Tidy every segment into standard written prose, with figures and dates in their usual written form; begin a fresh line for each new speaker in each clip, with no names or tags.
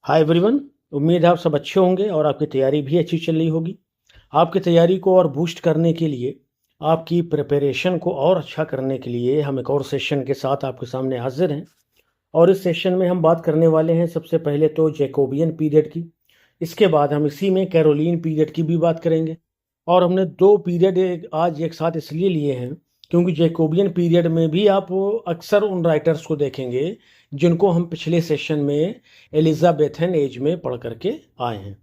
Hi everyone. उम्मीद है आप सब अच्छे होंगे और आपकी तैयारी भी अच्छी चल रही होगी। आपकी तैयारी को और बूस्ट करने के लिए, आपकी प्रिपरेशन को और अच्छा करने के लिए हम एक और सेशन के साथ आपके सामने हाजिर हैं। और इस सेशन में हम बात करने वाले हैं सबसे पहले तो जैकोबियन पीरियड की। इसके बाद हम इसी में कैरोलिन पीरियड की भी बात करेंगे। और हमने दो पीरियड आज एक साथ इसलिए लिए हैं क्योंकि जैकोबियन पीरियड में भी आप अक्सर उन राइटर्स को देखेंगे जिनको हम पिछले सेशन में एलिजाबेथन एज में पढ़ करके आए हैं।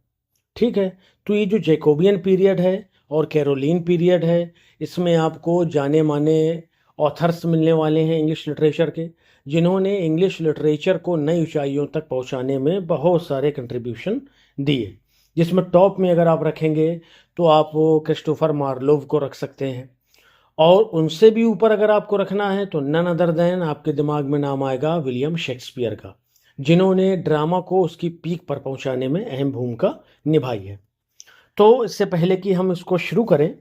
ठीक है, तो ये जो जैकोबियन पीरियड है और कैरोलिन पीरियड है, इसमें आपको जाने माने ऑथर्स मिलने वाले हैं इंग्लिश लिटरेचर के, जिन्होंने इंग्लिश लिटरेचर को नई ऊंचाइयों तक पहुंचाने में बहुत सारे कंट्रीब्यूशन दिए। जिसमें टॉप में अगर आप रखेंगे तो आप क्रिस्टोफर मार्लोव को रख सकते हैं, और उनसे भी ऊपर अगर आपको रखना है तो नन अदर देन आपके दिमाग में नाम आएगा विलियम शेक्सपियर का, जिन्होंने ड्रामा को उसकी पीक पर पहुंचाने में अहम भूमिका निभाई है। तो इससे पहले कि हम इसको शुरू करें,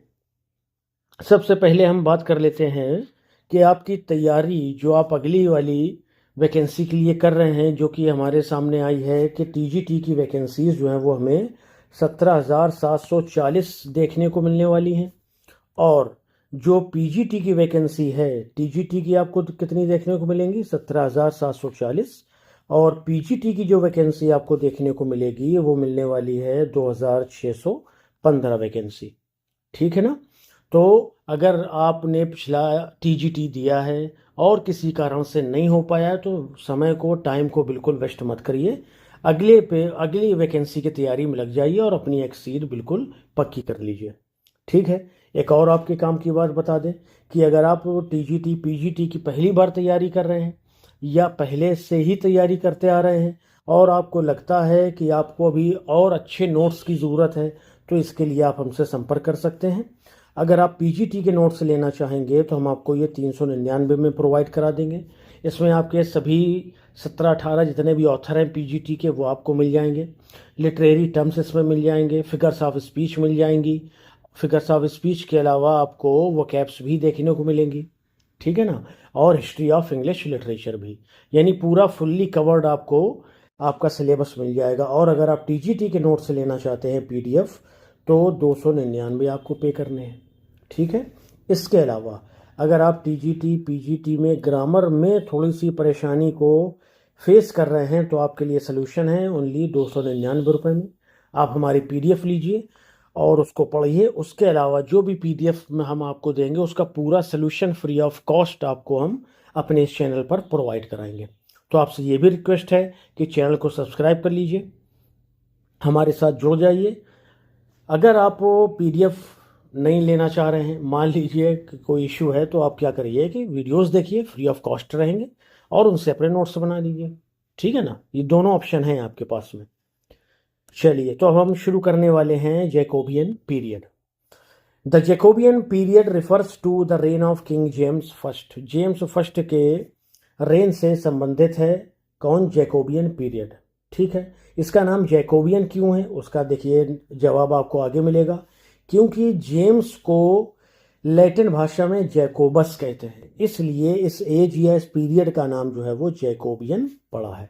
सबसे पहले हम बात कर लेते हैं कि आपकी तैयारी जो आप अगली वाली वैकेंसी के लिए कर रहे हैं, जो कि हमारे सामने आई है कि टीजीटी की वैकेंसीज जो हैं वो हमें 17,740 देखने को मिलने वाली हैं। और जो पीजीटी की वैकेंसी है, टीजीटी की आपको कितनी देखने को मिलेंगी? 17,740। और पीजीटी की जो वैकेंसी आपको देखने को मिलेगी वो मिलने वाली है 2,615 वैकेंसी। ठीक है ना? तो अगर आपने पिछला टीजीटी दिया है और किसी कारण से नहीं हो पाया है तो समय को, टाइम को बिल्कुल वेस्ट मत करिए। अगली वैकेंसी की तैयारी में लग जाइए और अपनी एक सीट बिल्कुल पक्की कर लीजिए। ठीक है, एक और आपके काम की बात बता दें कि अगर आप टीजीटी पीजीटी की पहली बार तैयारी कर रहे हैं या पहले से ही तैयारी करते आ रहे हैं और आपको लगता है कि आपको अभी और अच्छे नोट्स की ज़रूरत है, तो इसके लिए आप हमसे संपर्क कर सकते हैं। अगर आप पीजीटी के नोट्स लेना चाहेंगे तो हम आपको ये 399 में प्रोवाइड करा देंगे। इसमें आपके सभी 17-18 जितने भी ऑथर हैं पीजीटी के वो आपको मिल जाएंगे। लिटरेरी टर्म्स इसमें मिल जाएंगे, फिगर्स ऑफ स्पीच मिल जाएंगी। फिगर्स ऑफ स्पीच के अलावा आपको वोकैब्स भी देखने को मिलेंगी। ठीक है ना? और हिस्ट्री ऑफ इंग्लिश लिटरेचर भी, यानी पूरा फुल्ली कवर्ड आपको आपका सिलेबस मिल जाएगा। और अगर आप टीजीटी के नोट्स लेना चाहते हैं पीडीएफ तो 299 आपको पे करने हैं। ठीक है, इसके अलावा अगर आप टीजीटी पीजीटी में ग्रामर में थोड़ी सी परेशानी को फेस कर रहे हैं तो आपके लिए सोल्यूशन है ओनली 299 रुपये में। आप हमारी पीडीएफ लीजिए और उसको पढ़िए। उसके अलावा जो भी पीडीएफ में हम आपको देंगे उसका पूरा सोल्यूशन फ्री ऑफ कॉस्ट आपको हम अपने इस चैनल पर प्रोवाइड कराएंगे। तो आपसे ये भी रिक्वेस्ट है कि चैनल को सब्सक्राइब कर लीजिए, हमारे साथ जुड़ जाइए। अगर आप पीडीएफ नहीं लेना चाह रहे हैं, मान लीजिए कि कोई इशू है, तो आप क्या करिए कि वीडियोस देखिए, फ्री ऑफ कॉस्ट रहेंगे, और उनसे अपने नोट्स बना लीजिए। ठीक है ना? ये दोनों ऑप्शन हैं आपके पास में। चलिए, तो अब हम शुरू करने वाले हैं Jacobean period. The Jacobean period refers to the reign of king James first. James first के रेन से संबंधित है कौन? Jacobean period. ठीक है, इसका नाम जैकोबियन क्यों है उसका देखिए जवाब आपको आगे मिलेगा। क्योंकि जेम्स को लैटिन भाषा में जैकोबस कहते हैं, इसलिए इस एज या इस पीरियड का नाम जो है वो जैकोबियन पड़ा है।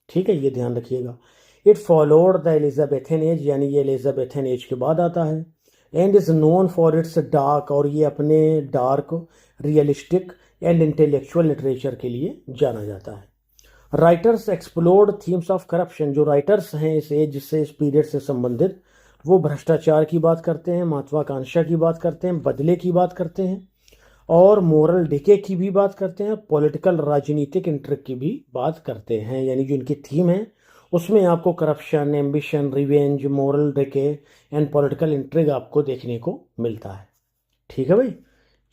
ठीक है, ये ध्यान रखिएगा। It followed the Elizabethan age, यानी ये एलिजाबेथन एज के बाद आता है। And is known for its dark, और ये अपने dark, realistic and intellectual literature के लिए जाना जाता है। Writers explored themes of corruption. जो राइटर्स हैं इस एज से, इस पीरियड से संबंधित, वो भ्रष्टाचार की बात करते हैं, महत्वाकांक्षा की बात करते हैं, बदले की बात करते हैं, और मोरल डिके की भी बात करते हैं, पॉलिटिकल राजनीतिक इंट्रिग की भी बात करते हैं। यानी जो इनकी थीम है उसमें आपको corruption, ambition, revenge, moral decay and political intrigue आपको देखने को मिलता है। ठीक है भाई,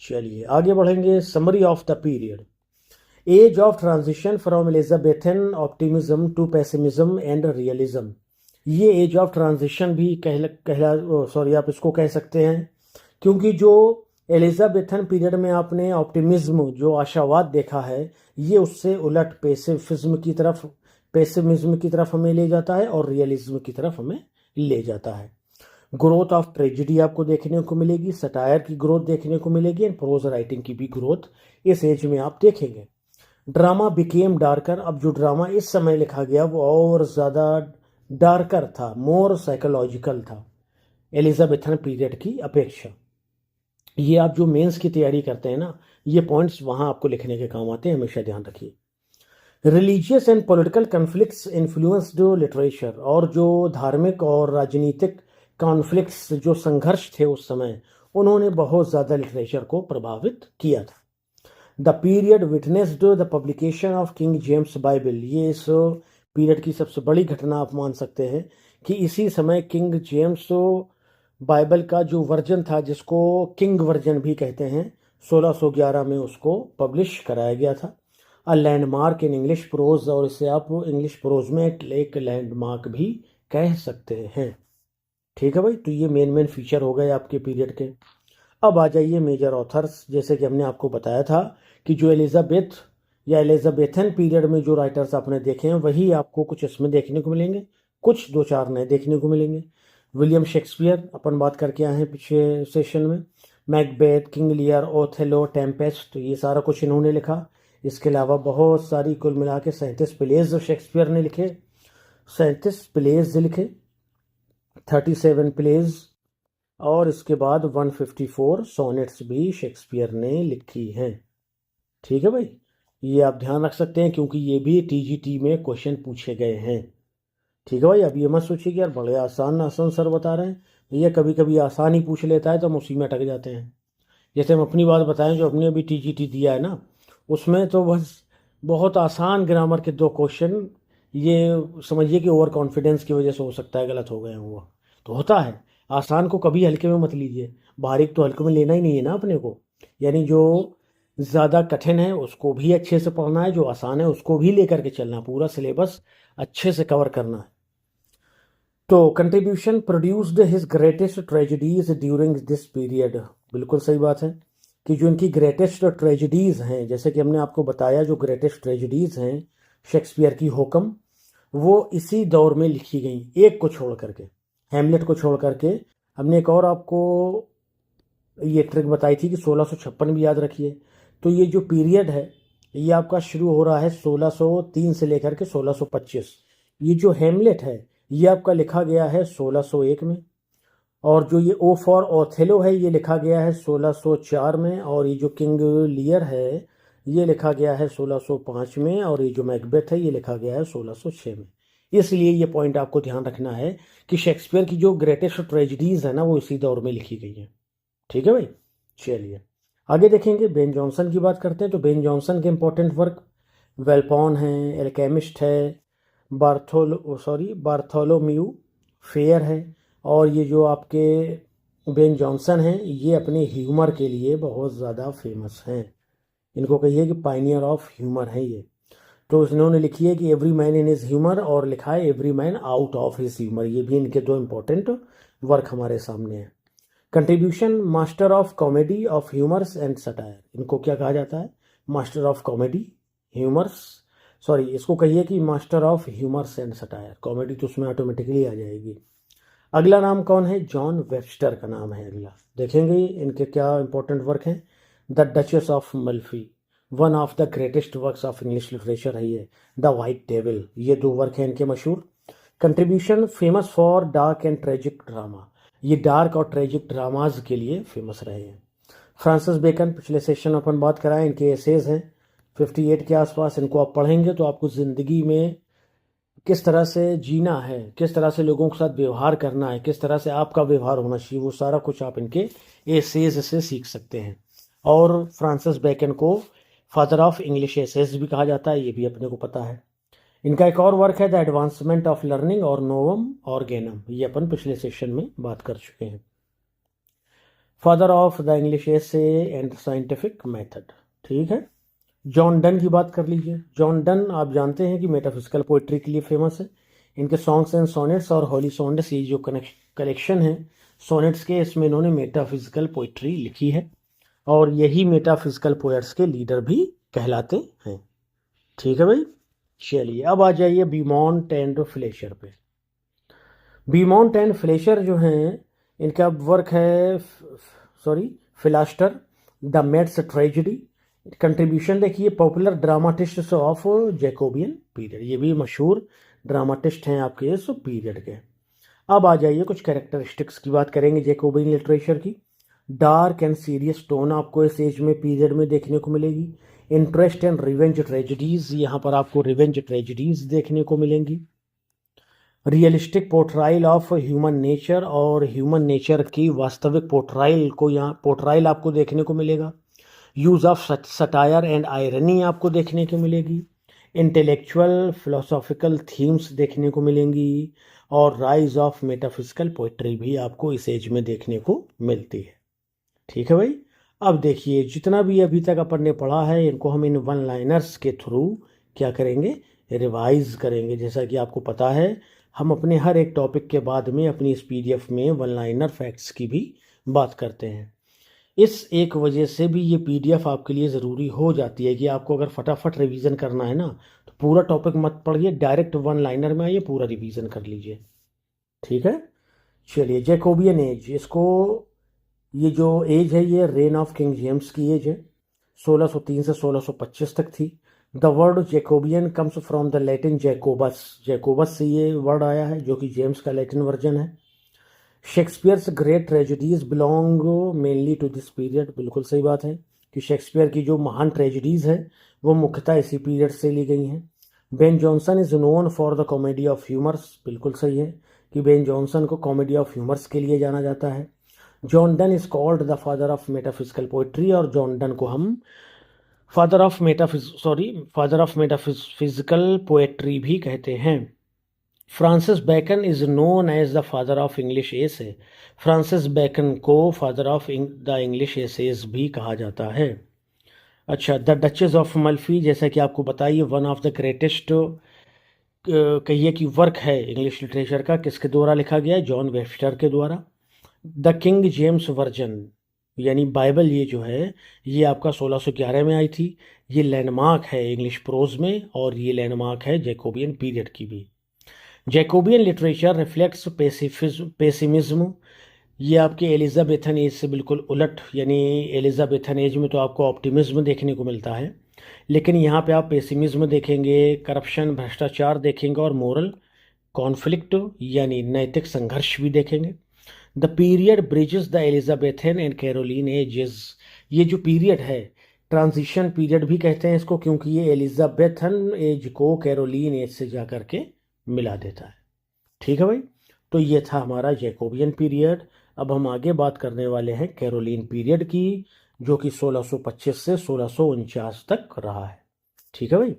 चलिए आगे बढ़ेंगे। Summary of the period. Age of transition from Elizabethan optimism to pessimism and realism. ये एज ऑफ ट्रांजिशन भी आप इसको कह सकते हैं, क्योंकि जो एलिजाबेथन पीरियड में आपने ऑप्टिमिज्म, जो आशावाद देखा है, ये उससे उलट पेसिमिज्म की तरफ हमें ले जाता है और रियलिज्म की तरफ हमें ले जाता है। ग्रोथ ऑफ ट्रेजिडी आपको देखने को मिलेगी, सटायर की ग्रोथ देखने को मिलेगी, एंड प्रोज राइटिंग की भी ग्रोथ इस एज में आप देखेंगे। Drama became darker. अब जो ड्रामा इस समय लिखा गया वो और ज़्यादा डार्कर था, मोर साइकोलॉजिकल था एलिजाबेथन पीरियड की अपेक्षा। ये आप जो मेंस की तैयारी करते हैं ना, ये पॉइंट्स वहाँ आपको लिखने के काम आते हैं, हमेशा ध्यान रखिए। Religious and political conflicts influenced literature, और जो धार्मिक और राजनीतिक कॉन्फ्लिक्ट्स, जो संघर्ष थे उस समय, उन्होंने बहुत ज़्यादा लिटरेचर को प्रभावित किया था। The period witnessed the publication of king James Bible, ये इस पीरियड की सबसे बड़ी घटना आप मान सकते हैं कि इसी समय किंग जेम्स बाइबल का जो वर्जन था, जिसको किंग वर्जन भी कहते हैं, 1611 में उसको पब्लिश कराया गया था। A landmark in English pros, और इसे आप इंग्लिश प्रोज में एक लैंडमार्क भी कह सकते हैं। ठीक है भाई, तो ये मेन फीचर हो गए आपके पीरियड के। अब आ जाइए मेजर ऑथर्स। जैसे कि हमने आपको बताया था कि जो एलिजाबेथ या एलिजाबेथन पीरियड में जो राइटर्स आपने देखे हैं, वही आपको कुछ इसमें देखने को मिलेंगे, कुछ दो चार नए देखने को मिलेंगे। विलियम शेक्सपियर अपन बात करके आए हैं पिछले सेशन में। Macbeth, King Lear, Othello, Tempest, ये सारा कुछ इन्होंने लिखा। इसके अलावा बहुत सारी, कुल मिला के 37 प्लेज शेक्सपियर ने लिखे, 37 प्लेज लिखे, 37 प्लेज, और इसके बाद 154 सोनेट्स भी शेक्सपियर ने लिखी हैं। ठीक है भाई, ये आप ध्यान रख सकते हैं क्योंकि ये भी टीजीटी में क्वेश्चन पूछे गए हैं। ठीक है भाई, अब ये मत सोचिए कि यार बड़े आसान आसान सर बता रहे हैं, भैया कभी कभी आसान ही पूछ लेता है तो हम उसी में अटक जाते हैं। जैसे हम अपनी बात बताएं, जो हमने अभी टीजीटी दिया है ना, उसमें तो बस बहुत आसान ग्रामर के 2 क्वेश्चन, ये समझिए कि ओवर कॉन्फिडेंस की वजह से हो सकता है गलत हो गए हुआ, तो होता है। आसान को कभी हल्के में मत लीजिए, बारीक तो हल्के में लेना ही नहीं है ना अपने को। यानी जो ज़्यादा कठिन है उसको भी अच्छे से पढ़ना है, जो आसान है उसको भी लेकर के चलना, पूरा सिलेबस अच्छे से कवर करना है। तो contribution produced his greatest tragedies during this period, बिल्कुल सही बात है कि जो इनकी ग्रेटेस्ट ट्रेजेडीज़ हैं, जैसे कि हमने आपको बताया, जो ग्रेटेस्ट ट्रेजेडीज़ हैं शेक्सपियर की हुक्म, वो इसी दौर में लिखी गई, एक को छोड़ करके, हैमलेट को छोड़ करके। हमने एक और आपको ये ट्रिक बताई थी कि 1656 भी याद रखिए। तो ये जो पीरियड है ये आपका शुरू हो रहा है 1603 से लेकर के 1625। ये जो हैमलेट है ये आपका लिखा गया है 1601 में, और जो ये ओ फॉर ओथेलो है ये लिखा गया है 1604 में, और ये जो किंग लियर है ये लिखा गया है 1605 में, और ये जो मैकबेथ है ये लिखा गया है 1606 में। इसलिए ये पॉइंट आपको ध्यान रखना है कि शेक्सपियर की जो ग्रेटेस्ट ट्रेजेडीज है ना, वो इसी दौर में लिखी गई है। ठीक है भाई, चलिए आगे देखेंगे। बेन जॉनसन की बात करते हैं। तो बेन जॉनसन के इंपॉर्टेंट वर्क वेलपॉन है, एल्केमिस्ट है, बार्थोलोम्यू फेयर है, और ये जो आपके बेन जॉनसन हैं ये अपने ह्यूमर के लिए बहुत ज़्यादा फेमस हैं। इनको कहिए कि पाइनियर ऑफ ह्यूमर है ये। तो इन्होंने लिखी है कि every man in his humour, और लिखा है every man out of his humour. ये भी इनके 2 इंपॉर्टेंट वर्क हमारे सामने हैं। Contribution master of comedy of humours and satire, इनको क्या कहा जाता है? Master of comedy humours, sorry इसको कहिए कि master of humours and satire. Comedy तो उसमें ऑटोमेटिकली आ जाएगी। अगला नाम कौन है? जॉन वेबस्टर का नाम है अगला। देखेंगे इनके क्या इंपॉर्टेंट वर्क हैं। The Duchess of Malfi, one of the greatest works of English literature है ये। द वाइट डेविल, ये 2 वर्क हैं इनके मशहूर। Contribution famous for dark and tragic drama, ये डार्क और ट्रेजिक ड्रामाज के लिए फेमस रहे हैं। फ्रांसिस बेकन, पिछले सेशन अपन बात कराएं, इनके एसेज हैं 58 के आसपास। इनको आप पढ़ेंगे तो आपको ज़िंदगी में किस तरह से जीना है, किस तरह से लोगों के साथ व्यवहार करना है, किस तरह से आपका व्यवहार होना चाहिए, वो सारा कुछ आप इनके एसेज से सीख सकते हैं। और फ्रांसिस बेकन को फादर ऑफ इंग्लिश एसेज भी कहा जाता है, ये भी अपने को पता है। इनका एक और वर्क है द एडवांसमेंट ऑफ लर्निंग और नोवम ऑर्गेनम, ये अपन पिछले सेशन में बात कर चुके हैं। Father of the English essay and scientific method, ठीक है। जॉन डन की बात कर लीजिए। जॉन डन आप जानते हैं कि मेटाफिजिकल पोइट्री के लिए फेमस है। इनके सॉन्ग्स एंड सोनेट्स और होली सोनेट्स, ये जो कलेक्शन है सोनेट्स के, इसमें इन्होंने मेटाफिजिकल पोइट्री लिखी है, और यही मेटाफिजिकल पोएट्स के लीडर भी कहलाते हैं। ठीक है भाई, चलिए अब आ जाइए बीमॉन्ट एंड फ्लेशर पे। बीमॉन्ट एंड फ्लेशर जो हैं, इनका वर्क है Philaster, the maid's tragedy. Contribution देखिए, popular dramatist of Jacobean period, ये भी मशहूर ड्रामाटिस्ट हैं आपके इस पीरियड के। अब आ जाइए कुछ कैरेक्टरिस्टिक्स की बात करेंगे जैकोबियन लिटरेचर की। डार्क एंड सीरियस टोन आपको इस एज में पीरियड में देखने को मिलेगी। इंटरेस्ट एंड रिवेंज ट्रेजिडीज, यहाँ पर आपको रिवेंज ट्रेजिडीज देखने को मिलेंगी। रियलिस्टिक पोर्ट्राइल ऑफ ह्यूमन नेचर, और ह्यूमन नेचर की वास्तविक पोर्ट्राइल को यहाँ पोर्ट्राइल आपको देखने को मिलेगा। Use of satire and irony आपको देखने को मिलेगी। इंटेलेक्चुअल फिलोसॉफिकल थीम्स देखने को मिलेंगी, और राइज ऑफ मेटाफिजिकल पोइट्री भी आपको इस एज में देखने को मिलती है। ठीक है भाई। अब देखिए जितना भी अभी तक अपन ने पढ़ा है इनको हम इन वन लाइनर्स के थ्रू क्या करेंगे, रिवाइज करेंगे। जैसा कि आपको पता है हम अपने हर एक टॉपिक के बाद में अपनी इस पीडीएफ में वन लाइनर फैक्ट्स की भी बात करते हैं। इस एक वजह से भी ये पीडीएफ आपके लिए ज़रूरी हो जाती है कि आपको अगर फटाफट रिवीजन करना है ना तो पूरा टॉपिक मत पढ़िए, डायरेक्ट वन लाइनर में आइए, पूरा रिवीजन कर लीजिए। ठीक है। चलिए जैकोबियन एज, इसको ये जो एज है ये रेन ऑफ किंग जेम्स की एज है, 1603 से 1625 तक थी। The word Jacobean comes from the Latin Jacobus, Jacobus से ये वर्ड आया है जो कि जेम्स का लैटिन वर्जन है। Shakespeare's great tragedies belong mainly to this period, बिल्कुल सही बात है कि शेक्सपियर की जो महान ट्रेजिडीज है वो मुख्यतः इसी पीरियड से ली गई हैं। Ben Jonson is known for the comedy of humours, बिल्कुल सही है कि बेन जॉनसन को कॉमेडी ऑफ ह्यूमर्स के लिए जाना जाता है। John Donne is called the father of metaphysical poetry, और जॉन डन को हम फादर ऑफ मेटाफिजिकल पोएट्री भी कहते हैं। Francis Bacon is known as the father of English essay, Francis Bacon को father of the English essays भी कहा जाता है। अच्छा, द डचेस ऑफ मल्फी, जैसा कि आपको बताइए वन ऑफ द ग्रेटेस्ट कहिए कि वर्क है इंग्लिश लिटरेचर का, किसके द्वारा लिखा गया है, जॉन वेबस्टर के द्वारा। द किंग जेम्स वर्जन यानी बाइबल ये जो है ये आपका 1611 में आई थी। ये लैंडमार्क है इंग्लिश प्रोज में, और ये लैंडमार्क है जैकोबियन पीरियड की भी। जैकोबियन लिटरेचर रिफ्लेक्ट्स पेसिमिज्म, ये आपके एलिजाबेथन एज से बिल्कुल उलट, यानी एलिजाबेथन एज में तो आपको ऑप्टिमिज्म देखने को मिलता है, लेकिन यहाँ पे आप पेसिमिज्म देखेंगे, करप्शन भ्रष्टाचार देखेंगे, और मोरल कॉन्फ्लिक्ट यानी नैतिक संघर्ष भी देखेंगे। The period bridges the Elizabethan and Caroline ages, ये जो पीरियड है ट्रांजिशन पीरियड भी कहते हैं इसको, क्योंकि ये एलिजाबेथन एज को कैरोलिन एज से जा करके मिला देता है। ठीक है भाई, तो ये था हमारा जैकोबियन पीरियड। अब हम आगे बात करने वाले हैं कैरोलिन पीरियड की, जो कि 1625 से 1649 तक रहा है। ठीक है भाई।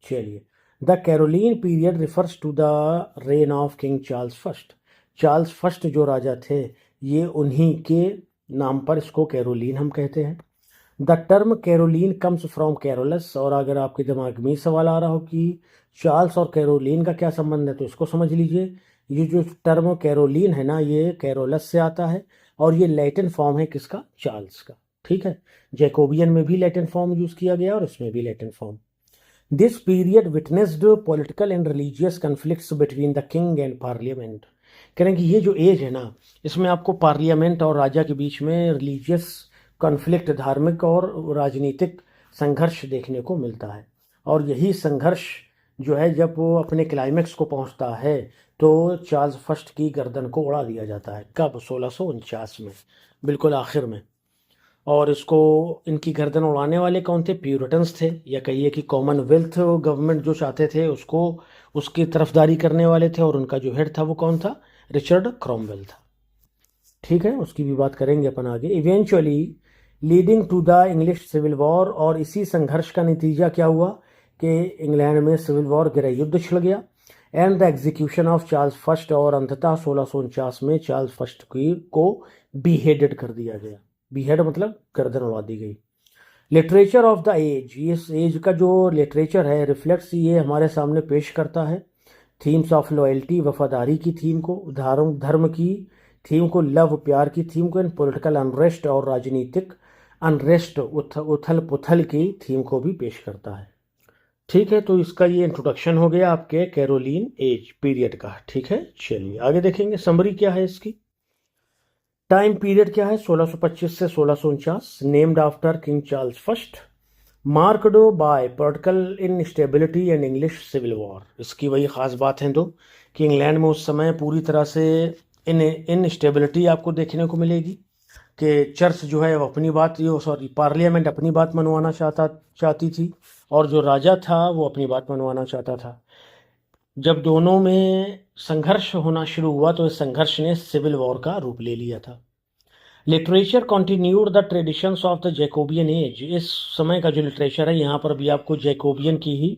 चलिए, the Caroline period refers to the reign of king Charles first, Charles first जो राजा थे ये उन्हीं के नाम पर इसको कैरोलिन हम कहते हैं। The term Caroline comes from Carolus, और अगर आपके दिमाग में सवाल आ रहा हो कि चार्ल्स और कैरोलिन का क्या संबंध है तो इसको समझ लीजिए। ये जो टर्म कैरोलिन है ना ये कैरोलस से आता है, और ये लैटिन फॉर्म है किसका, चार्ल्स का। ठीक है, जैकोबियन में भी लैटिन फॉर्म यूज किया गया और इसमें भी Latin form. This period witnessed political and religious conflicts between the king and parliament, करें कि ये जो एज है ना इसमें आपको पार्लियामेंट और राजा के बीच में रिलीजियस कॉन्फ्लिक्ट, धार्मिक और राजनीतिक संघर्ष देखने को मिलता है। और यही संघर्ष जो है जब वो अपने क्लाइमेक्स को पहुंचता है तो चार्ल्स फर्स्ट की गर्दन को उड़ा दिया जाता है। कब, 1649 में, बिल्कुल आखिर में। और इसको इनकी गर्दन उड़ाने वाले कौन थे, प्यूरिटन्स थे, या कहिए कि कॉमनवेल्थ गवर्नमेंट जो चाहते थे उसको उसकी तरफदारी करने वाले थे, और उनका जो हेड था वो कौन था, रिचर्ड क्रॉमवेल था। ठीक है, उसकी भी बात करेंगे अपन आगे। Eventually leading to the English civil war, और इसी संघर्ष का नतीजा क्या हुआ कि इंग्लैंड में सिविल वॉर गृह युद्ध छिड़ गया। And the execution of Charles first, और अंततः 1649 में चार्ल्स फर्स्ट को बीहेडेड कर दिया गया। बीहेड मतलब गर्दन उड़ा दी गई। लिटरेचर ऑफ द एज, इस एज का जो लिटरेचर है रिफ्लेक्ट्स ये हमारे सामने पेश करता है थीम्स ऑफ लॉयल्टी, वफादारी की थीम को, धर्म की थीम को, लव प्यार की थीम को, एंड पॉलिटिकल अनरेस्ट और राजनीतिक अनरेस्ट उथल पुथल की थीम को भी पेश करता है। ठीक है, तो इसका ये इंट्रोडक्शन हो गया आपके कैरोलिन एज पीरियड का। ठीक है, चलिए आगे देखेंगे समरी क्या है इसकी। टाइम पीरियड क्या है, 1625 से 1649, named after king Charles first. Marked by political instability and English civil war. इसकी वही ख़ास बात है दो कि इंग्लैंड में उस समय पूरी तरह से इनस्टेबिलिटी आपको देखने को मिलेगी कि चर्च जो है वो अपनी बात, पार्लियामेंट अपनी बात मनवाना चाहती थी और जो राजा था वो अपनी बात मनवाना चाहता था। जब दोनों में संघर्ष होना शुरू हुआ तो इस संघर्ष ने सिविल वॉर का रूप ले लिया था। Literature continued the traditions of the Jacobian as. इस समय का जो लिटरेचर है यहाँ पर भी आपको जैकोबियन की ही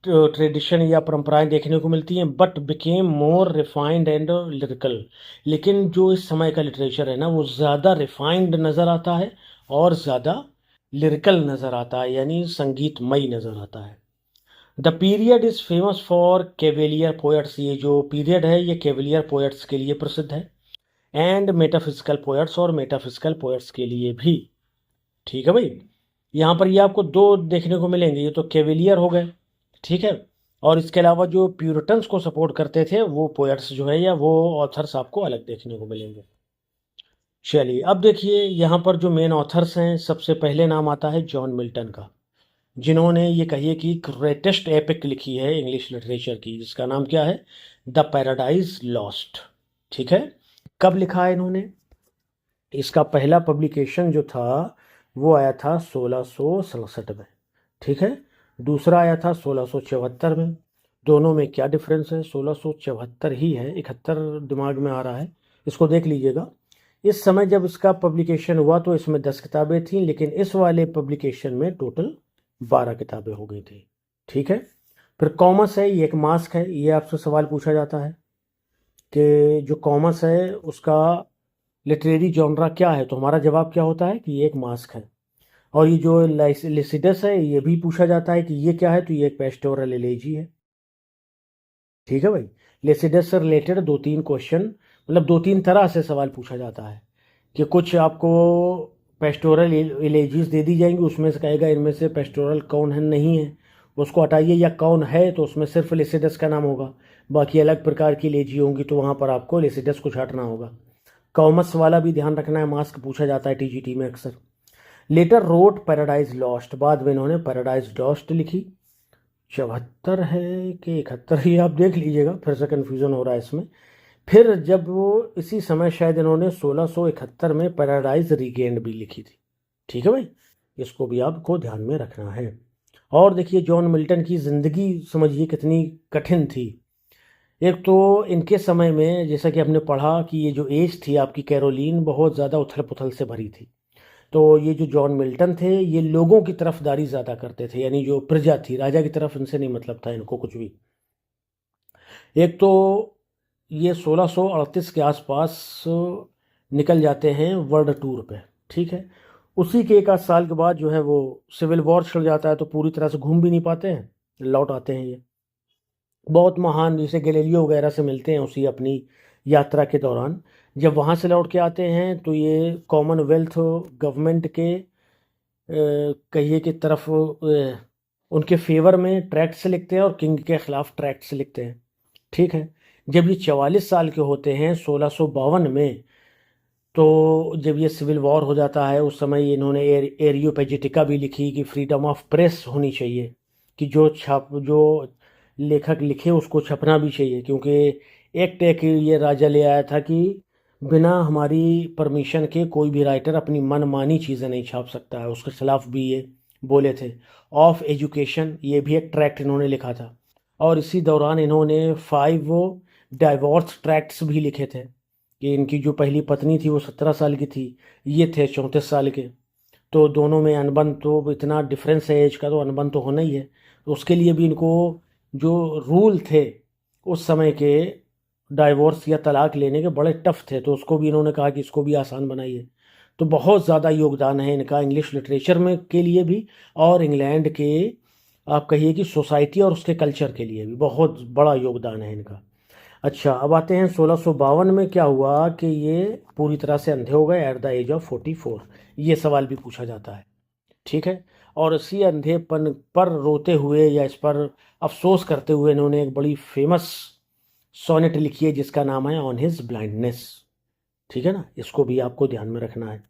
ट्रेडिशन या परंपराएं देखने को मिलती हैं, but became more refined and lyrical. लेकिन जो इस समय का लिटरेचर है ना वो ज़्यादा रिफाइंड नज़र आता है और ज़्यादा लिरिकल नज़र आता है, यानी संगीतमय नज़र आता है। The period is famous for cavalier poets. ये जो पीरियड है ये कैवेलियर पोएट्स के लिए प्रसिद्ध है, एंड मेटाफिजिकल पोएट्स, और मेटाफिजिकल पोएट्स के लिए भी। ठीक है भाई, यहाँ पर ये आपको दो देखने को मिलेंगे, ये तो कैवेलियर हो गए, ठीक है, और इसके अलावा जो प्यूरिटन्स को सपोर्ट करते थे वो पोएट्स जो है या वो ऑथर्स आपको अलग देखने को मिलेंगे। चलिए अब देखिए यहाँ पर जो मेन ऑथर्स हैं, सबसे पहले नाम आता है जॉन मिल्टन का, जिन्होंने ये कहिए कि ग्रेटेस्ट एपिक लिखी है इंग्लिश लिटरेचर की, जिसका नाम क्या है, द पैराडाइज लॉस्ट। ठीक है, कब लिखा है इन्होंने? इसका पहला पब्लिकेशन जो था वो आया था 1667 में। ठीक है, दूसरा आया था 1674 में। दोनों में क्या डिफरेंस है? 1674 ही है, 71 दिमाग में आ रहा है, इसको देख लीजिएगा। इस समय जब इसका पब्लिकेशन हुआ तो इसमें 10 किताबें थीं, लेकिन इस वाले पब्लिकेशन में टोटल 12 किताबें हो गई थी। ठीक है, फिर कॉमस है, ये एक मास्क है। ये आपसे सवाल पूछा जाता है कि जो कॉमस है उसका लिटरेरी जॉनरा क्या है, तो हमारा जवाब क्या होता है कि ये एक मास्क है। और ये जो लिसिडस है ये भी पूछा जाता है कि ये क्या है, तो ये एक पेस्टोरल एलेजी है। ठीक है भाई, लिसिडस से रिलेटेड 2-3 क्वेश्चन, मतलब 2-3 तरह से सवाल पूछा जाता है कि कुछ आपको पेस्टोरल एलेजीज दे दी जाएंगी, उसमें से कहेगा इनमें से पेस्टोरल कौन है, नहीं है उसको हटाइए, या कौन है तो उसमें सिर्फ लिसिडस का नाम होगा, बाकी अलग प्रकार की एलेजी होंगी तो वहाँ पर आपको लिसिडस को छाटना होगा। कॉमर्स वाला भी ध्यान रखना है, मास्क पूछा जाता है टीजीटी में अक्सर। लेटर रोट पैराडाइज लॉस्ट, बाद में इन्होंने पैराडाइज लॉस्ट लिखी। 74 है कि 71, ये आप देख लीजिएगा, फिर से कन्फ्यूज़न हो रहा है इसमें। फिर जब वो इसी समय शायद इन्होंने 1671 में पैराडाइज रीगेंड भी लिखी थी। ठीक है भाई, इसको भी आपको ध्यान में रखना है। और देखिए जॉन मिल्टन की ज़िंदगी समझिए कितनी कठिन थी। एक तो इनके समय में जैसा कि हमने पढ़ा कि ये जो एज थी आपकी कैरोलिन बहुत ज़्यादा उथल पुथल से भरी थी। तो ये जो जॉन मिल्टन थे ये लोगों की तरफदारी ज़्यादा करते थे, यानी जो प्रजा थी, राजा की तरफ इनसे नहीं मतलब था इनको कुछ भी। एक तो ये 1638 के आसपास निकल जाते हैं वर्ल्ड टूर पे। ठीक है, उसी के एक आध साल के बाद जो है वो सिविल वॉर छिड़ जाता है, तो पूरी तरह से घूम भी नहीं पाते हैं, लौट आते हैं ये। बहुत महान जैसे गैलीलियो वगैरह से मिलते हैं उसी अपनी यात्रा के दौरान। जब वहाँ से लौट के आते हैं तो ये कॉमनवेल्थ गवर्नमेंट के कहिए की तरफ उनके फेवर में ट्रैक्ट्स लिखते हैं और किंग के ख़िलाफ़ ट्रैक्ट्स लिखते हैं। ठीक है, जब ये 44 साल के होते हैं 1652 में, तो जब ये सिविल वॉर हो जाता है उस समय इन्होंने एरियोपेजिटिका भी लिखी कि फ्रीडम ऑफ प्रेस होनी चाहिए, कि जो लेखक लिखे उसको छपना भी चाहिए, क्योंकि एक ये राजा ले आया था कि बिना हमारी परमिशन के कोई भी राइटर अपनी मनमानी चीज़ें नहीं छाप सकता है, उसके खिलाफ भी ये बोले थे। ऑफ एजुकेशन, ये भी एक ट्रैक्ट इन्होंने लिखा था। और इसी दौरान इन्होंने 5 डाइवोर्स ट्रैक्ट्स भी लिखे थे कि इनकी जो पहली पत्नी थी वो 17 साल की थी, ये थे 34 साल के, तो दोनों में अनबन, तो इतना डिफरेंस है एज का, तो अनबन तो होना ही है। तो उसके लिए भी इनको जो रूल थे उस समय के डाइवोर्स या तलाक लेने के बड़े टफ थे, तो उसको भी इन्होंने कहा कि इसको भी आसान बनाइए। तो बहुत ज़्यादा योगदान है इनका इंग्लिश लिटरेचर में के लिए भी, और इंग्लैंड के आप कहिए कि सोसाइटी और उसके कल्चर के लिए भी बहुत बड़ा योगदान है इनका। अच्छा, अब आते हैं 1652 में क्या हुआ कि ये पूरी तरह से अंधे हो गए एट द एज ऑफ 44। ये सवाल भी पूछा जाता है। ठीक है, और इसी अंधेपन पर रोते हुए या इस पर अफसोस करते हुए इन्होंने एक बड़ी फेमस सोनेट लिखी है जिसका नाम है ऑन हिज ब्लाइंडनेस। ठीक है ना, इसको भी आपको ध्यान में रखना है।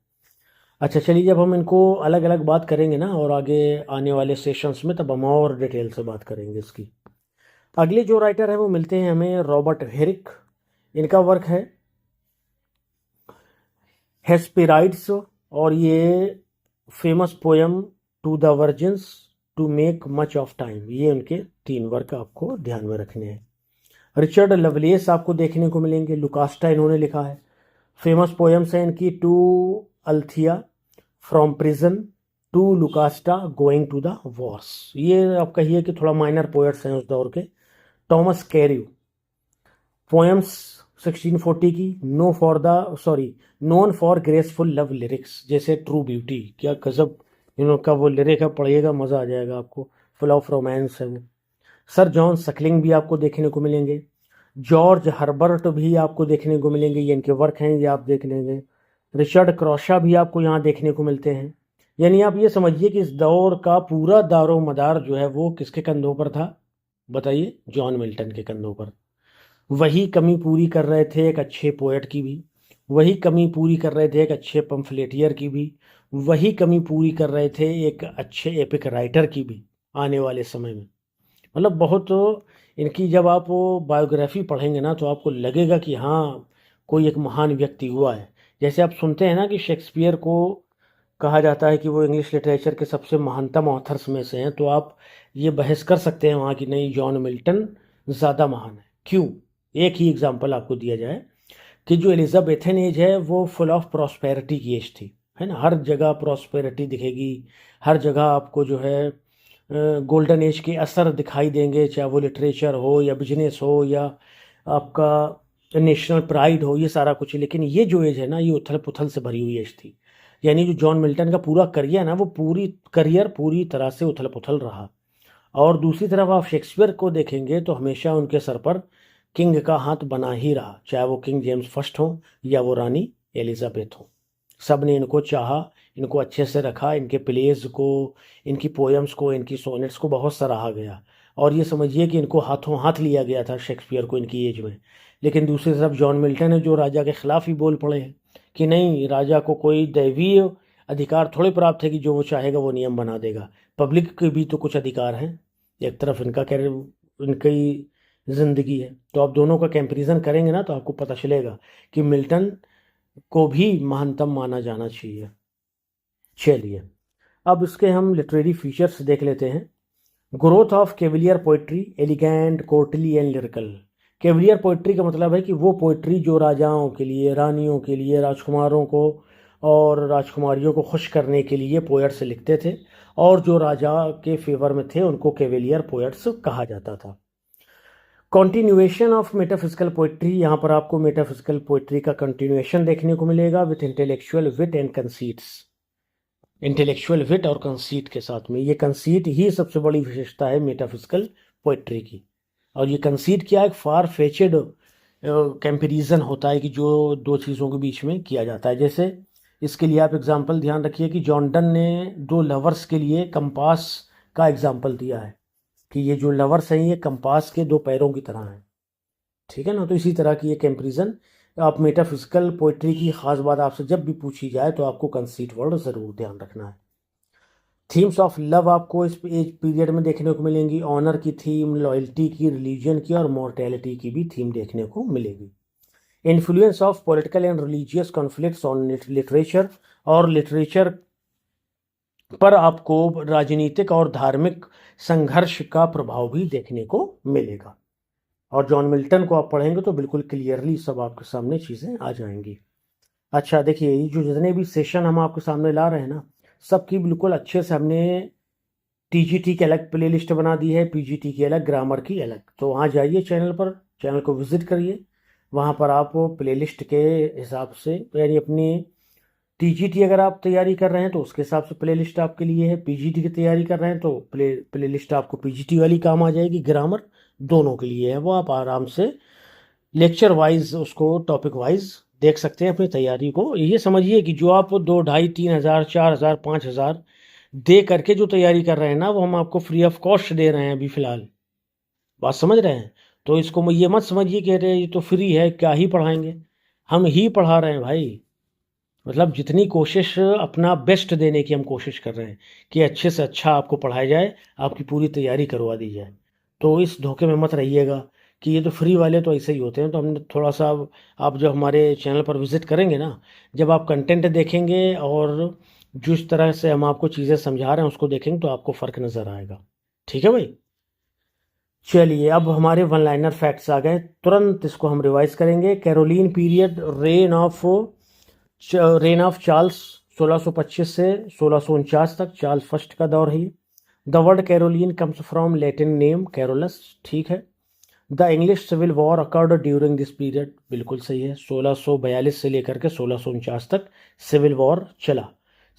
अच्छा चलिए, जब हम इनको अलग अलग बात करेंगे ना और आगे आने वाले सेशंस में, तब हम और डिटेल से बात करेंगे इसकी। अगले जो राइटर है वो मिलते हैं हमें रॉबर्ट हेरिक। इनका वर्क है हेस्पेराइड्स, और ये famous poem to the virgins to make much of time, ये उनके 3 वर्क आपको ध्यान में रखने हैं। रिचर्ड लवलेस आपको देखने को मिलेंगे, लुकास्टा इन्होंने लिखा है। फेमस पोएम्स हैं इनकी to Althea, from prison, to Lucasta, going to the wars. ये आप कहिए कि थोड़ा माइनर पोएट्स हैं उस दौर के। टॉमस कैरियो, पोएम्स 1640 की, known for graceful love lyrics, जैसे ट्रू ब्यूटी, क्या गजब इनका वो लिरिक है, पढ़िएगा मज़ा आ जाएगा आपको, फुल ऑफ रोमांस है वो। सर जॉन सकलिंग भी आपको देखने को मिलेंगे। जॉर्ज हर्बर्ट भी आपको देखने को मिलेंगे, ये इनके वर्क हैं, ये आप देख लेंगे। रिचर्ड क्रॉशा भी आपको यहाँ देखने को मिलते हैं। यानी आप ये समझिए कि इस दौर का पूरा दारो मदार जो है वो किसके कंधों पर था, बताइए, जॉन मिल्टन के कंधों पर। वही कमी पूरी कर रहे थे एक अच्छे पोएट की भी, वही कमी पूरी कर रहे थे एक अच्छे पम्फलेटियर की भी, वही कमी पूरी कर रहे थे एक अच्छे एपिक राइटर की भी आने वाले समय में। मतलब बहुत इनकी जब आप वो बायोग्राफी पढ़ेंगे ना तो आपको लगेगा कि हाँ, कोई एक महान व्यक्ति हुआ है। जैसे आप सुनते हैं ना कि शेक्सपियर को कहा जाता है कि वो इंग्लिश लिटरेचर के सबसे महानतम ऑथर्स में से हैं, तो आप ये बहस कर सकते हैं वहाँ की नहीं, जॉन मिल्टन ज़्यादा महान है। क्यों? एक ही एग्जाम्पल आपको दिया जाए कि जो एलिजाबेथन एज है वो फुल ऑफ प्रॉस्पेरिटी की एज थी, है ना, हर जगह प्रॉस्पेरिटी दिखेगी, हर जगह आपको जो है गोल्डन एज के असर दिखाई देंगे, चाहे वो लिटरेचर हो या बिजनेस हो या आपका नेशनल प्राइड हो, ये सारा कुछ। लेकिन ये जो एज है ना, ये उथल पुथल से भरी हुई एज थी। यानी जो जॉन मिल्टन का पूरा करियर ना, वो पूरी तरह से उथल पुथल रहा। और दूसरी तरफ आप शेक्सपियर को देखेंगे तो हमेशा उनके सर पर किंग का हाथ बना ही रहा, चाहे वो किंग जेम्स फर्स्ट हो या वो रानी एलिजाबेथ हो। सब ने इनको चाहा, इनको अच्छे से रखा, इनके प्लेज को, इनकी पोएम्स को, इनकी सोनेट्स को बहुत सराहा गया। और ये समझिए कि इनको हाथों हाथ लिया गया था शेक्सपियर को इनकी एज में। लेकिन दूसरी तरफ जॉन मिल्टन है जो राजा के खिलाफ ही बोल पड़े हैं कि नहीं, राजा को कोई दैवीय अधिकार थोड़े प्राप्त है कि जो वो चाहेगा वो नियम बना देगा, पब्लिक के भी तो कुछ अधिकार हैं। एक तरफ इनका कैरियर, इनकी ज़िंदगी है। तो आप दोनों का कंपैरिजन करेंगे ना तो आपको पता चलेगा कि मिल्टन को भी महानतम माना जाना चाहिए। चलिए, अब इसके हम लिटरेरी फीचर्स देख लेते हैं। Growth of cavalier poetry, elegant, courtly and lyrical. Cavalier poetry का मतलब है कि वो पोइट्री जो राजाओं के लिए, रानियों के लिए, राजकुमारों को और राजकुमारियों को खुश करने के लिए पोएट्स लिखते थे, और जो राजा के फेवर में थे उनको केविलियर पोएट्स कहा जाता था। कॉन्टिन्यूएशन ऑफ मेटाफिजिकल पोइट्री, यहाँ पर आपको मेटाफिजिकल पोइट्री का कंटिन्यूएशन देखने को मिलेगा with intellectual wit and conceits. Intellectual wit और कंसीट के साथ में, ये कंसीट ही सबसे बड़ी विशेषता है मेटाफिजिकल पोइट्री की। और ये कंसीट क्या है, फार फेचेड कंपेरिजन होता है कि जो दो चीज़ों के बीच में किया जाता है। जैसे इसके लिए आप एग्जाम्पल ध्यान रखिए कि जॉन डन ने 2 लवर्स के लिए कंपास का एग्जाम्पल दिया है कि ये जो लवर्स हैं ये कंपास के 2 पैरों की तरह हैं, ठीक है ना। तो इसी तरह की ये कंपेरिजन, आप मेटाफिजिकल पोइट्री की ख़ास बात आपसे जब भी पूछी जाए तो आपको कंसीट वर्ड ज़रूर ध्यान रखना है। थीम्स ऑफ लव आपको इस एज पीरियड में देखने को मिलेंगी। ऑनर की थीम, लॉयल्टी की, रिलीजन की और मॉर्टेलिटी की भी थीम देखने को मिलेगी। Influence of political and religious conflicts on literature, और लिटरेचर पर आपको राजनीतिक और धार्मिक संघर्ष का प्रभाव भी देखने को मिलेगा। और जॉन मिल्टन को आप पढ़ेंगे तो बिल्कुल क्लियरली सब आपके सामने चीज़ें आ जाएंगी। अच्छा देखिए, ये जो जितने भी सेशन हम आपके सामने ला रहे हैं ना, सबकी बिल्कुल अच्छे से हमने टीजीटी की अलग प्लेलिस्ट बना दी है, पीजीटी की अलग, ग्रामर की अलग। तो वहाँ जाइए चैनल पर, चैनल को विजिट करिए, वहाँ पर आप प्लेलिस्ट के हिसाब से, यानी अपनी टीजीटी अगर आप तैयारी कर रहे हैं तो उसके हिसाब से प्लेलिस्ट आपके लिए है, पीजीटी की तैयारी कर रहे हैं तो प्लेलिस्ट आपको पीजीटी वाली काम आ जाएगी, ग्रामर दोनों के लिए है। वो आप आराम से लेक्चर वाइज उसको टॉपिक वाइज देख सकते हैं अपनी तैयारी को। ये समझिए कि जो आप 2, 2.5, 3,000, 4,000, 5,000 दे करके जो तैयारी कर रहे हैं ना, वो हम आपको फ्री ऑफ कॉस्ट दे रहे हैं अभी फ़िलहाल, बात समझ रहे हैं। तो इसको ये मत समझिए कि अरे ये तो फ्री है, क्या ही पढ़ाएंगे, हम ही पढ़ा रहे हैं भाई। मतलब जितनी कोशिश अपना बेस्ट देने की हम कोशिश कर रहे हैं कि अच्छे से अच्छा आपको पढ़ाया जाए, आपकी पूरी तैयारी करवा दी जाए। तो इस धोखे में मत रहिएगा कि ये तो फ्री वाले तो ऐसे ही होते हैं। तो हमने थोड़ा सा आप जब हमारे चैनल पर विजिट करेंगे ना, जब आप कंटेंट देखेंगे और जिस तरह से हम आपको चीज़ें समझा रहे हैं उसको देखेंगे तो आपको फ़र्क नज़र आएगा। ठीक है भाई। चलिए अब हमारे वन लाइनर फैक्ट्स आ गए, तुरंत इसको हम रिवाइज करेंगे। Caroline period, reign of Charles 1625 से 1649 तक, चार्ल्स फर्स्ट का दौर है। The word Caroline comes from Latin name Carolus, ठीक है। The English civil war occurred during this period, बिल्कुल सही है। 1642 से लेकर के 1649 तक सिविल वॉर चला।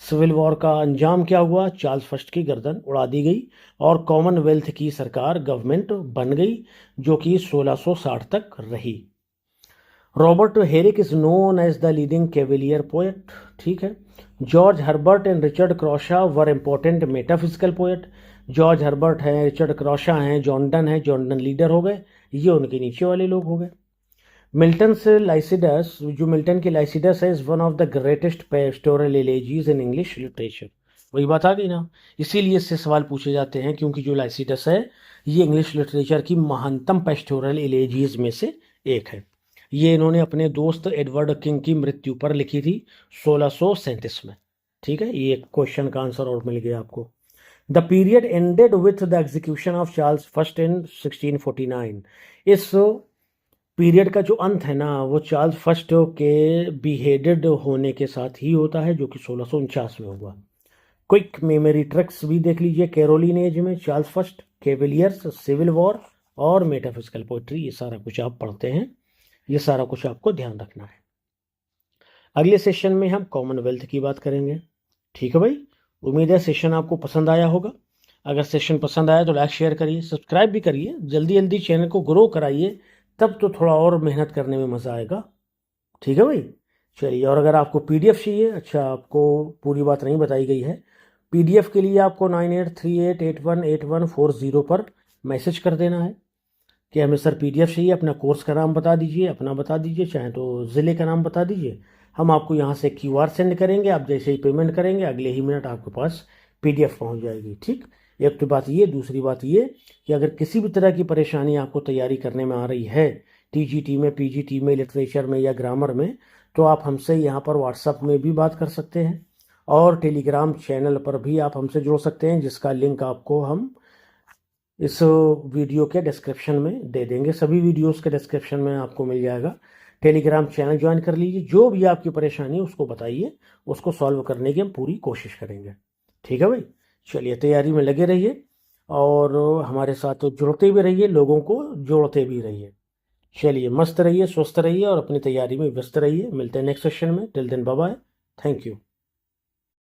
सिविल वॉर का अंजाम क्या हुआ? चार्ल्स फर्स्ट की गर्दन उड़ा दी गई और कॉमनवेल्थ की सरकार गवर्नमेंट बन गई, जो कि 1660 तक रही। Robert Herrick is known as the leading cavalier poet, ठीक है। George Herbert and Richard Crashaw were important metaphysical poet. George Herbert हैं, रिचर्ड क्रॉशा हैं, जॉर्डन है, जॉर्डन लीडर हो गए, ये उनके नीचे वाले लोग हो गए। मिल्टन से लाइसिडस, जो मिल्टन की लाइसिडस है, is one of the greatest pastoral elegies in English literature. वही बात आ गई ना, इसीलिए इससे सवाल पूछे जाते हैं, क्योंकि जो लाइसिडस है ये इंग्लिश लिटरेचर की महानतम पेस्टोरल एलेजीज में से एक है। ये इन्होंने अपने दोस्त एडवर्ड किंग की मृत्यु पर लिखी थी 1637 में, ठीक है। ये क्वेश्चन का आंसर और मिल गया आपको। The period ended with the execution of Charles first in 1649। इस पीरियड का जो अंत है ना, वो चार्ल्स फर्स्ट के बिहेडेड होने के साथ ही होता है, जो कि 1649 में हुआ। क्विक मेमोरी ट्रिक्स भी देख लीजिए। कैरोलिन एज में Charles first, cavaliers, civil war और मेटाफिजिकल पोइट्री, ये सारा कुछ आप पढ़ते हैं, ये सारा कुछ आपको ध्यान रखना है। अगले सेशन में हम कॉमनवेल्थ की बात करेंगे, ठीक है भाई। उम्मीद है सेशन आपको पसंद आया होगा। अगर सेशन पसंद आया तो लाइक शेयर करिए, सब्सक्राइब भी करिए, जल्दी जल्दी चैनल को ग्रो कराइए, तब तो थोड़ा और मेहनत करने में मज़ा आएगा, ठीक है भाई। चलिए, और अगर आपको पीडीएफ चाहिए, अच्छा आपको पूरी बात नहीं बताई गई है, पीडीएफ के लिए आपको 9838818140 पर मैसेज कर देना है कि हमें सर पीडीएफ चाहिए। अपना कोर्स का नाम बता दीजिए, अपना बता दीजिए, चाहे तो ज़िले का नाम बता दीजिए। हम आपको यहाँ से क्यूआर सेंड करेंगे, आप जैसे ही पेमेंट करेंगे अगले ही मिनट आपके पास पीडीएफ पहुँच जाएगी, ठीक। एक तो बात ये, दूसरी बात ये कि अगर किसी भी तरह की परेशानी आपको तैयारी करने में आ रही है, टीजीटी में, पीजीटी में, लिटरेचर में या ग्रामर में, तो आप हमसे यहाँ पर व्हाट्सएप में भी बात कर सकते हैं और टेलीग्राम चैनल पर भी आप हमसे जुड़ सकते हैं, जिसका लिंक आपको हम इस वीडियो के डिस्क्रिप्शन में दे देंगे। सभी वीडियोस के डिस्क्रिप्शन में आपको मिल जाएगा। टेलीग्राम चैनल ज्वाइन कर लीजिए, जो भी आपकी परेशानी है उसको बताइए, उसको सॉल्व करने की हम पूरी कोशिश करेंगे, ठीक है भाई। चलिए, तैयारी में लगे रहिए और हमारे साथ जुड़ते भी रहिए, लोगों को जोड़ते भी रहिए। चलिए, मस्त रहिए, स्वस्थ रहिए और अपनी तैयारी में व्यस्त रहिए। मिलते हैं नेक्स्ट सेशन में। Till then bye bye, thank you.